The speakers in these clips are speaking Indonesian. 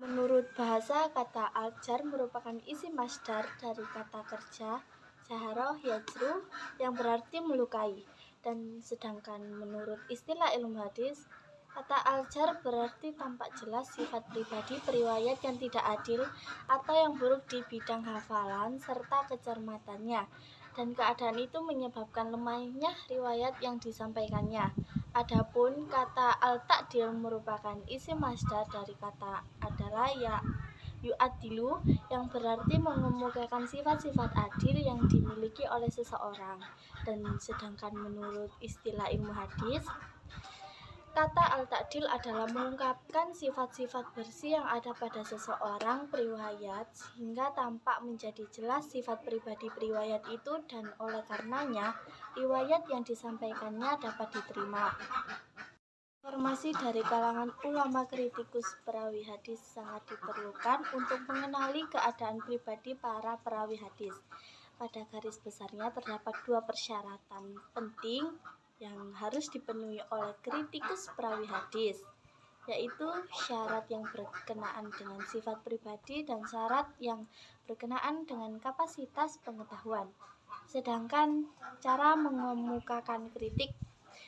Menurut bahasa, kata al-jar merupakan isi masdar dari kata kerja jaharoh yajruh yang berarti melukai. Dan sedangkan menurut istilah ilmu hadis, kata al-jar berarti tampak jelas sifat pribadi periwayat yang tidak adil atau yang buruk di bidang hafalan serta kecermatannya. Dan keadaan itu menyebabkan lemahnya riwayat yang disampaikannya. Adapun kata al-ta'dil merupakan isi masdar dari kata adalah ya yu'adilu yang berarti mengemukakan sifat-sifat adil yang dimiliki oleh seseorang. Dan sedangkan menurut istilah ilmu hadis, kata al-ta'dil adalah mengungkapkan sifat-sifat bersih yang ada pada seseorang periwayat sehingga tampak menjadi jelas sifat pribadi periwayat itu, dan oleh karenanya riwayat yang disampaikannya dapat diterima. Informasi dari kalangan ulama kritikus perawi hadis sangat diperlukan untuk mengenali keadaan pribadi para perawi hadis. Pada garis besarnya terdapat dua persyaratan penting yang harus dipenuhi oleh kritikus perawi hadis, yaitu syarat yang berkenaan dengan sifat pribadi dan syarat yang berkenaan dengan kapasitas pengetahuan. Sedangkan cara mengemukakan kritik,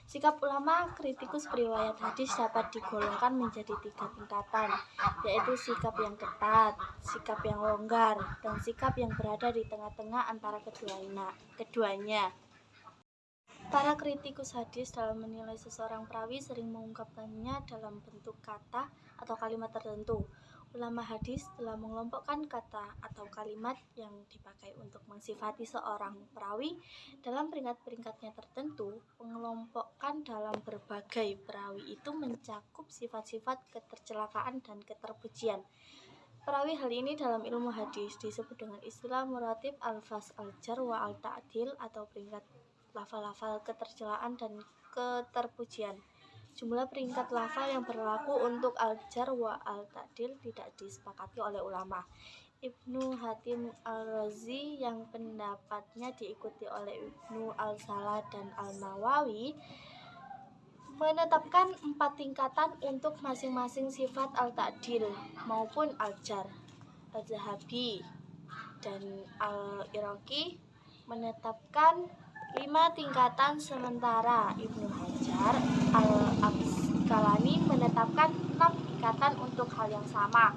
sikap ulama kritikus periwayat hadis dapat digolongkan menjadi 3 tingkatan, yaitu sikap yang ketat, sikap yang longgar, dan sikap yang berada di tengah-tengah antara keduanya. Para kritikus hadis dalam menilai seseorang perawi sering mengungkapkannya dalam bentuk kata atau kalimat tertentu. Ulama hadis telah mengelompokkan kata atau kalimat yang dipakai untuk mensifati seorang perawi dalam peringkat-peringkatnya tertentu. Pengelompokan dalam berbagai perawi itu mencakup sifat-sifat ketercelakaan dan keterpujian. Perawi hal ini dalam ilmu hadis disebut dengan istilah muratib al-faz al-jar wa al-ta'dil atau peringkat lafal-lafal ketercelaan dan keterpujian. Jumlah peringkat lafal yang berlaku untuk al-jar wa al-ta'dil tidak disepakati oleh ulama. Ibnu Hatim al-Razi yang pendapatnya diikuti oleh Ibnu al-Salah dan al-Nawawi menetapkan 4 tingkatan untuk masing-masing sifat al-ta'dil maupun al-jar. Al-Zahabi dan al-Iraqi menetapkan 5 tingkatan, sementara Ibnu Hajar al-Asqalani menetapkan 6 tingkatan untuk hal yang sama.